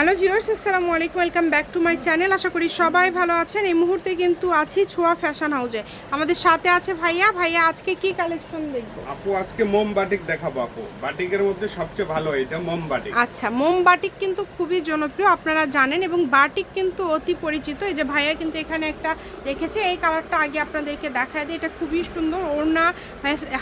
Hello viewers, আসসালামু আলাইকুম, welcome back to my channel. আশা করি সবাই ভালো আছেন। এই মুহূর্তে কিন্তু আছি ছোঁয়া ফ্যাশন হাউসে। আমাদের সাথে আছে ভাইয়া। আজকে কি কালেকশন দেখব? আপু আজকে মোম বাটিক দেখাবো আপু। বাটিকের মধ্যে সবচেয়ে ভালো এটা মোম বাটিক। আচ্ছা, মোম বাটিক কিন্তু খুবই জনপ্রিয়, আপনারা জানেন, এবং বাটিক কিন্তু অতি পরিচিত। এই যে ভাইয়া কিন্তু এখানে একটা রেখেছে, এই কালারটা আগে আপনাদেরকে দেখায় দিই। এটা খুবই সুন্দর। ওড়না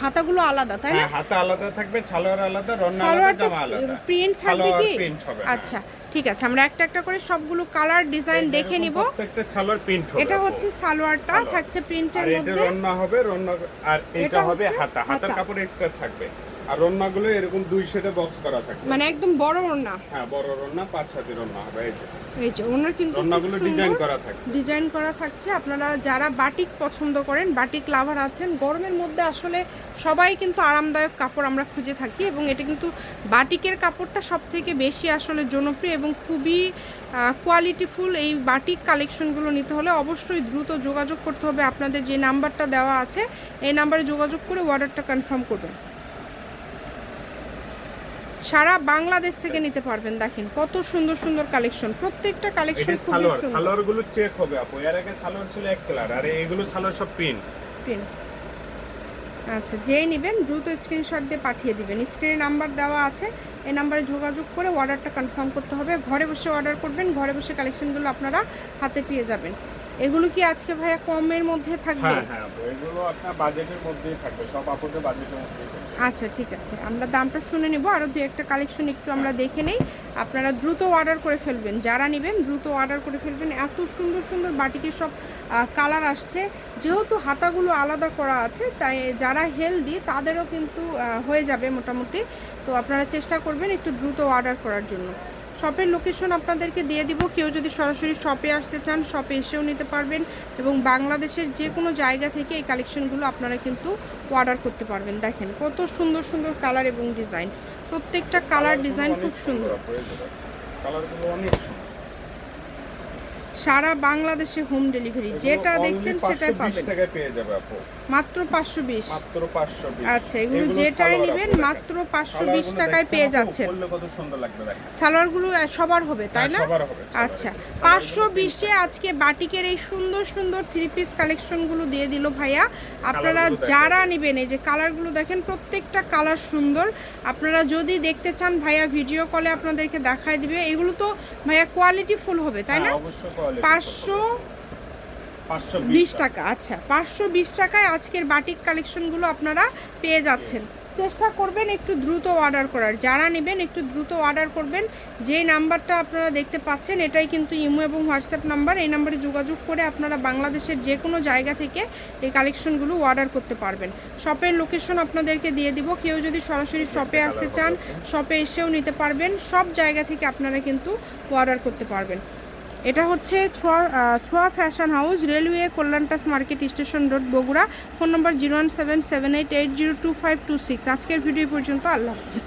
হাতাগুলো আলাদা, তাই না? হ্যাঁ, হাতা আলাদা থাকবে, সালোয়ার আলাদা, রন্না আলাদা, জামা আলাদা। প্রিন্ট থাকবে কি? প্রিন্ট হবে। আচ্ছা ঠিক আছে, আমরা একটা একটা করে সবগুলো কালার ডিজাইন দেখে নিব। প্রত্যেকটা সালোয়ার প্রিন্ট হবে। এটা হচ্ছে সালোয়ারটা থাকছে প্রিন্টের মধ্যে, আর এটা রন্না হবে, রন্না আর এটা হবে হাতা। হাতার কাপড় এক্সট্রা থাকবে। আর রন্নাগুলো এরকম দুই সেটে বক্স করা থাকবে, মানে একদম বড় ওড়না। হ্যাঁ, বড় রন্না, 5-7 রন্না হবে। এই যে ওনার কিন্তু রন্নাগুলো ডিজাইন করা থাকছে। আপনারা যারা বাটিক পছন্দ করেন, বাটিক লাভার আছেন, গরমের মধ্যে আসলে সবাই কিন্তু আরামদায়ক কাপড় আমরা খুঁজে থাকি, এবং এটা কিন্তু বাটিকের কাপড়টা সবথেকে বেশি আসলে জনপ্রিয় এবং খুবই কোয়ালিটিফুল। এই বাটিক কালেকশনগুলো নিতে হলে অবশ্যই দ্রুত যোগাযোগ করতে হবে। আপনাদের যে নাম্বারটা দেওয়া আছে এই নাম্বারে যোগাযোগ করে অর্ডারটা কনফার্ম করবেন। সারা বাংলাদেশ থেকে নিতে পারবেন। দেখেন কত সুন্দর সুন্দর কালেকশন, প্রত্যেকটা কালেকশন খুব সুন্দর। সালোয়ারগুলো চেক হবে আপু। এর আগে সালোয়ার ছিল এক কালার, আর এগুলো সালোয়ার সব প্রিন্ট। আচ্ছা, যেই নেবেন দ্রুত স্ক্রিনশট দিয়ে পাঠিয়ে দিবেন। স্ক্রিনে নাম্বার দেওয়া আছে, এই নাম্বারে যোগাযোগ করে অর্ডারটা কনফার্ম করতে হবে। ঘরে বসে অর্ডার করবেন, ঘরে বসে কালেকশনগুলো আপনারা হাতে পেয়ে যাবেন। এগুলো কি আজকে ভাইয়া কমের মধ্যে থাকবে? হ্যাঁ হ্যাঁ, এগুলো আপনার বাজেটের মধ্যেই থাকবে, সব আপুদের বাজেটের মধ্যেই থাকবে। আচ্ছা ঠিক আছে, আমরা দামটা শুনে নেব। আরও দু একটা কালেকশন একটু আমরা দেখে নেই। আপনারা দ্রুত অর্ডার করে ফেলবেন, যারা নেবেন দ্রুত অর্ডার করে ফেলবেন। এত সুন্দর সুন্দর বাটিকের সব কালার আসছে। যেহেতু হাতাগুলো আলাদা করা আছে, তাই যারা হেলদি তাদেরও কিন্তু হয়ে যাবে মোটামুটি। তো আপনারা চেষ্টা করবেন একটু দ্রুত অর্ডার করার জন্য। শপের লোকেশন আপনাদেরকে দিয়ে দিব। কেউ যদি সরাসরি শপে আসতে চান, শপে এসেও নিতে পারবেন, এবং বাংলাদেশের যে কোনো জায়গা থেকে এই কালেকশনগুলো আপনারা কিন্তু অর্ডার করতে পারবেন। দেখেন কত সুন্দর সুন্দর কালার এবং ডিজাইন, প্রত্যেকটা কালার ডিজাইন খুব সুন্দর। কালারগুলো অনেক সুন্দর। সারা বাংলাদেশে হোম ডেলিভারি, যেটা দেখছেন সেটাই পাবেন। 520 টাকায় পেয়ে যাবে আপু, মাত্র 520। মাত্র 520। আচ্ছা, এগুলো যেটাই নেবেন মাত্র 520 টাকায় পেয়ে যাচ্ছেন। কত সুন্দর লাগবে দেখেন। সালোয়ারগুলো সবার হবে, তাই না? সবার হবে। আচ্ছা, 520-এ আজকে বাটিকের এই সুন্দর সুন্দর থ্রি পিস কালেকশনগুলো দিয়ে দিল ভাইয়া। আপনারা যারা নেবেন, এই যে কালারগুলো দেখেন, প্রত্যেকটা কালার সুন্দর। আপনারা যদি দেখতে চান ভাইয়া ভিডিও কলে আপনাদেরকে দেখায় দিবে। এগুলো তো ভাইয়া কোয়ালিটি ফুল হবে, তাই না? 520 টাকা। আচ্ছা, 520 টাকায় আজকের বাটিক কালেকশনগুলো আপনারা পেয়ে যাচ্ছেন। চেষ্টা করবেন একটু দ্রুত অর্ডার করার, যারা নেবেন একটু দ্রুত অর্ডার করবেন। যে নাম্বারটা আপনারা দেখতে পাচ্ছেন এটাই কিন্তু ইমো এবং হোয়াটসঅ্যাপ নাম্বার। এই নাম্বারে যোগাযোগ করে আপনারা বাংলাদেশের যে কোনো জায়গা থেকে এই কালেকশনগুলো অর্ডার করতে পারবেন। শপের লোকেশন আপনাদেরকে দিয়ে দিব। কেউ যদি সরাসরি শপে আসতে চান, শপে এসেও নিতে পারবেন। সব জায়গা থেকে আপনারা কিন্তু অর্ডার করতে পারবেন। এটা হচ্ছে ছোঁয়া ফ্যাশন হাউস, রেলওয়ে কল্যাণটাস market, station road, Bogura. Phone number 01778802526। আজকের ভিডিও পর্যন্ত। আল্লাহ হাফেজ।